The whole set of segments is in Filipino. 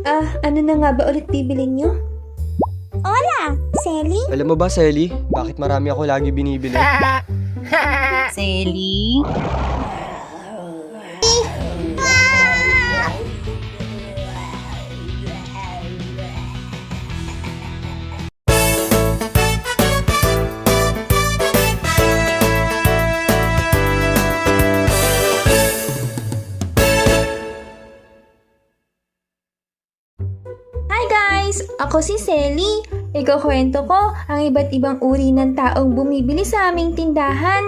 Ano na nga ba ulit bibilin nyo? Hola, Selly? Alam mo ba, Selly, bakit marami ako lagi binibili? Selly? Hi guys! Ako si Selly. Ikukwento ko ang iba't ibang uri ng taong bumibili sa aming tindahan.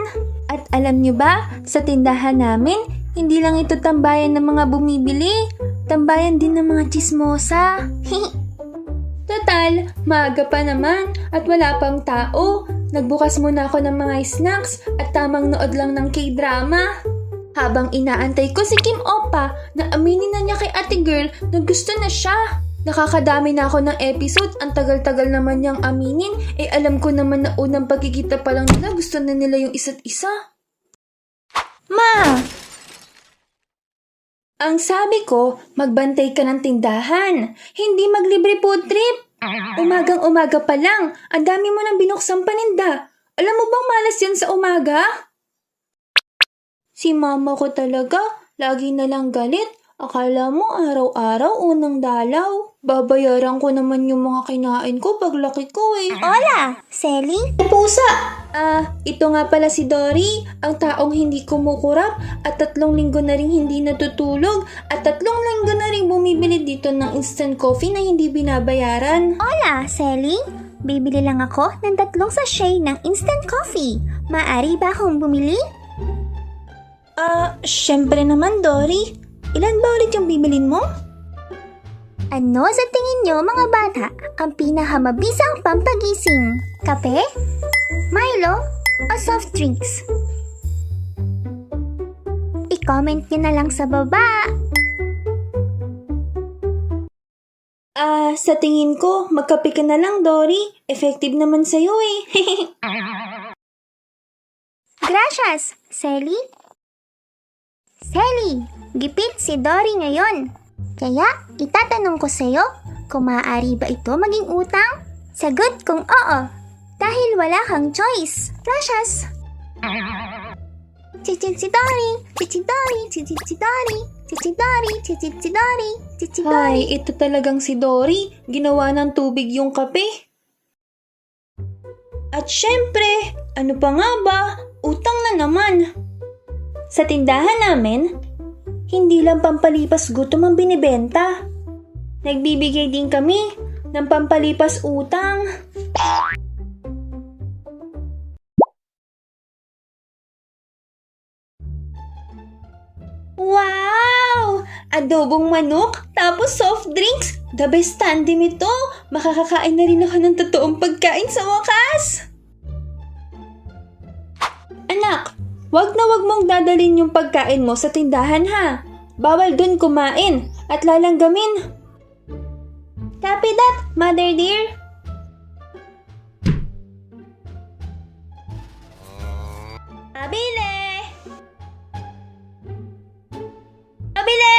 At alam nyo ba, sa tindahan namin, hindi lang ito tambayan ng mga bumibili. Tambayan din ng mga chismosa. Total, maaga pa naman at wala pang tao. Nagbukas muna ako ng mga snacks at tamang nood lang ng K-drama. Habang inaantay ko si Kim Oppa na aminin na niya kay ate girl na gusto na siya. Nakakadami na ako ng episode, ang tagal-tagal naman niyang aminin, alam ko naman na unang pagkikita pa lang nila, gusto na nila yung isa't isa. Ma! Ang sabi ko, magbantay ka ng tindahan, hindi maglibre food trip. Umagang-umaga pa lang, ang dami mo nang binuksang paninda. Alam mo bang malas yan sa umaga? Si mama ko talaga, lagi na lang galit. Akala mo araw-araw unang dalaw. Babayaran ko naman yung mga kinain ko paglaki ko eh. Hola, Selly? Pusa! Ito nga pala si Dory, ang taong hindi kumukurap at 3 linggo na rin hindi natutulog at 3 linggo na rin bumibili dito ng instant coffee na hindi binabayaran. Hola, Selly? Bibili lang ako ng 3 sachet ng instant coffee. Maaari ba akong bumili? Syempre naman Dory. Ilan ba ulit yung bibilin mo? Ano sa tingin nyo mga bata ang pinakamabisang pampagising? Kape? Milo? O soft drinks? I-comment nyo na lang sa baba. Sa tingin ko, magkape ka na lang Dory. Effective naman sa'yo eh. Gracias, Selly. Selly, gipit si Dory ngayon. Kaya, itatanong ko sa'yo, kung maaari ba ito maging utang? Sagot kung oo, dahil wala kang choice. Gracias. Chichit si Dory, chichit Dory, chichit si Dory, chichit Dory, chichit si Dory, chichit Dory. Ay, ito talagang si Dory. Ginawa ng tubig yung kape. At syempre, ano pa nga ba? Utang na naman. Sa tindahan namin, hindi lang pampalipas gutom ang binibenta. Nagbibigay din kami ng pampalipas utang. Wow! Adobong manok, tapos soft drinks. The best tandem ito. Makakakain na rin ako ng totoong pagkain sa wakas. Anak, wag na wag mong dadalhin yung pagkain mo sa tindahan ha. Bawal dun kumain at lalanggamin. Copy that, mother dear. Pabili! Pabili!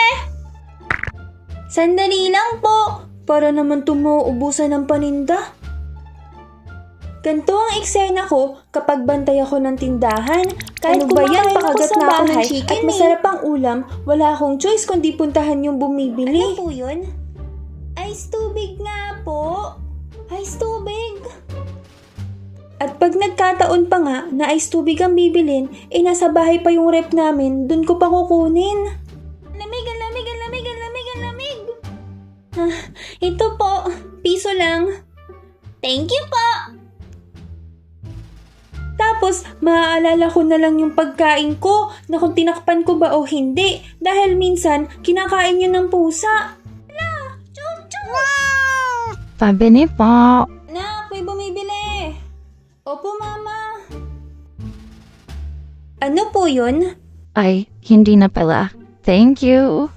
Sandali lang po, para naman tumuubusan ng paninda. Ganito ang eksena ko kapag bantay ako ng tindahan. Kahit Ano ba yan? pakagat Ako sa na ako ng bahay chicken at masarap ang ulam, wala akong choice kundi puntahan yung bumibili. Ano po yun? Ice tubig nga po. Ice tubig. At pag nagkataon pa nga na ice tubig ang bibilin, nasa bahay pa yung rep namin, dun ko pa kukunin. Lamig, ang lamig, ang lamig, ang lamig, ang lamig. Ito po, piso lang. Thank you po. Tapos, maaalala ko na lang yung pagkain ko na kung tinakpan ko ba o hindi dahil minsan kinakain yun ng pusa. Ala, chuchu! Pabili po. Nak, may bumibili. Opo, mama. Ano po yun? Ay, hindi na pala. Thank you.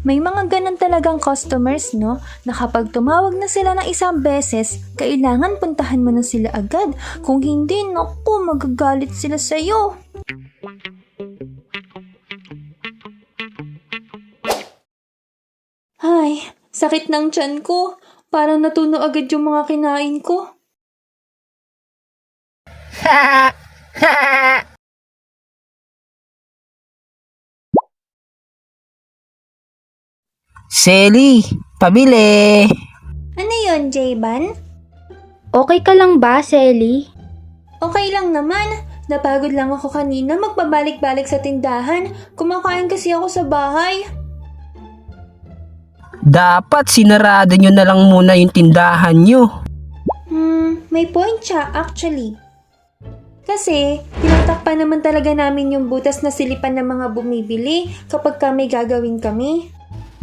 May mga ganun talagang customers, no? Na kapag tumawag na sila ng isang beses, kailangan puntahan mo na sila agad. Kung hindi, naku, magagalit sila sa'yo. Ay, Sakit ng tiyan ko. Parang natuno agad yung mga kinain ko. Selly, pabili! Ano yon, Jayban? Okay ka lang ba, Selly? Okay lang naman. Napagod lang ako kanina magpabalik-balik sa tindahan. Kumakain kasi ako sa bahay. Dapat sinarado nyo na lang muna yung tindahan nyo. May point siya actually. Kasi, tinatakpan naman talaga namin yung butas na silipan ng mga bumibili kapag may gagawin kami.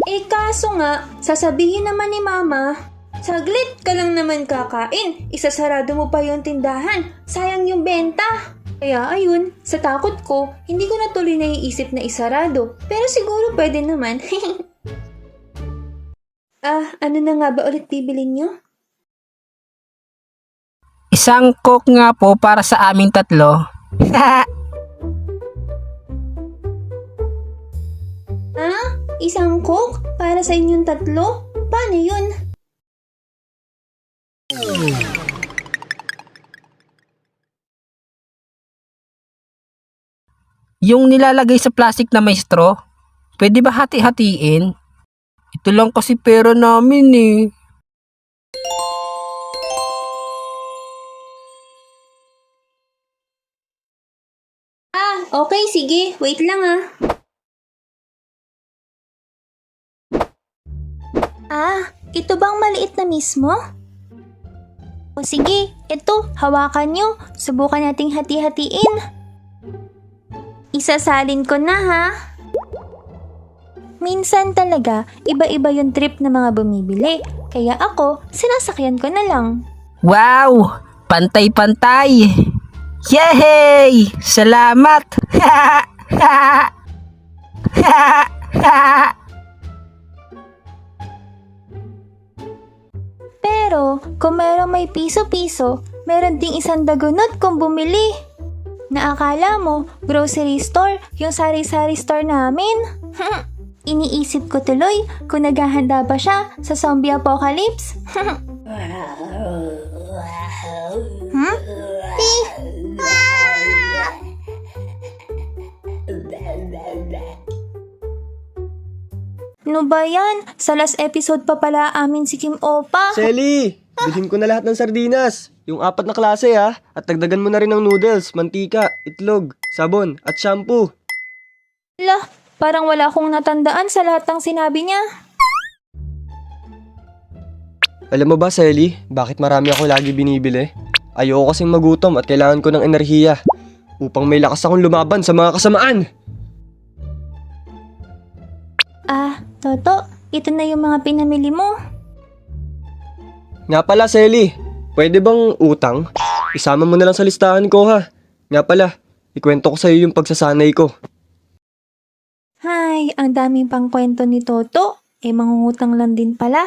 Eh kaso nga, sasabihin naman ni Mama, saglit ka lang naman kakain, isasarado mo pa yung tindahan, sayang yung benta. Kaya ayun, sa takot ko, hindi ko na tuloy naiisip na isarado, pero siguro pwede naman. Ano na nga ba ulit bibilin nyo? Isang coke nga po para sa aming tatlo. Isang coke para sa inyong tatlo? Paano yun? Yung nilalagay sa plastic na may straw, pwede ba hati-hatiin? Ito lang kasi pera namin eh. Okay, sige. Wait lang Ito bang maliit na mismo? O sige, ito, hawakan nyo. Subukan nating hati-hatiin. Isasalin ko na ha. Minsan talaga, iba-iba yung trip ng mga bumibili. Kaya ako, sinasakyan ko na lang. Wow! Pantay-pantay! Yay! Salamat! Pero, kung meron may piso-piso, meron ding isang dagunot kung bumili. Naakala mo, grocery store, yung sari-sari store namin? Iniisip ko tuloy kung naghahanda ba siya sa zombie apocalypse. Ano ba yan? Sa last episode pa pala amin si Kim Opa. Selly! Bilhin ko na lahat ng sardinas. Yung 4 na klase ha. At dagdagan mo na rin ng noodles, mantika, itlog, sabon, at shampoo. Lah, parang wala akong natandaan sa lahat ng sinabi niya. Alam mo ba, Selly, bakit marami ako lagi binibili? Ayoko kasing magutom at kailangan ko ng enerhiya upang may lakas akong lumaban sa mga kasamaan. Toto, ito na yung mga pinamili mo. Nga pala, Selly, pwede bang utang? Isama mo na lang sa listahan ko ha. Nga pala, ikwento ko sa'yo yung pagsasanay ko. Hay, ang daming pang kwento ni Toto. Mangungutang lang din pala.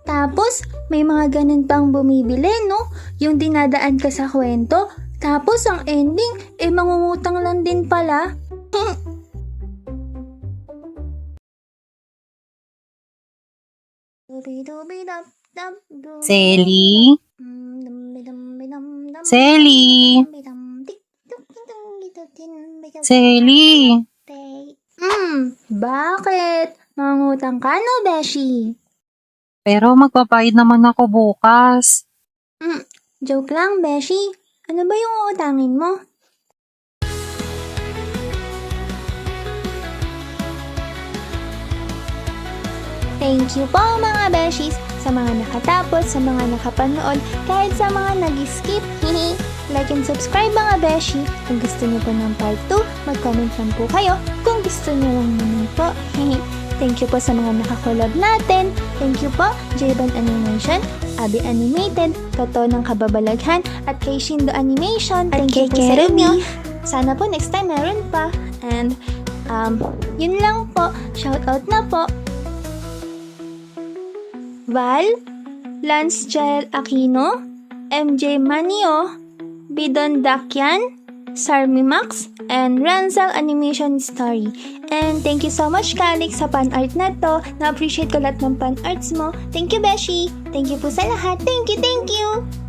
Tapos, may mga ganun pang bumibili, no? Yung dinadaan ka sa kwento. Tapos, ang ending, mangungutang lang din pala. Selly? Selly? Selly? Bakit? Mangungutang ka, no, Beshi? Pero magpapaid naman ako bukas. Joke lang, Beshi. Ano ba yung uutangin mo? Thank you po mga Beshies sa mga nakatapos, sa mga nakapanood, kahit sa mga nag-skip. Like and subscribe mga Beshi. Kung gusto niyo po ng part 2, mag-comment lang po kayo. Kung gusto niyo lang naman po. Thank you po sa mga nakakolab natin. Thank you po, J-Band Animation, Abi Animated, Kato ng Kababalaghan, at kay Shindo Animation. Thank you po sa inyo. Sana po next time meron pa. And, yun lang po. Shoutout na po. Val, Lance Jael Aquino, MJ Manio, Bidon Dakyan, Sarmimax, and Renzel Animation Story. And thank you so much, Calix, sa fan-art na to. Na-appreciate ko lahat ng fan-arts mo. Thank you, Beshi. Thank you po sa lahat. Thank you, thank you!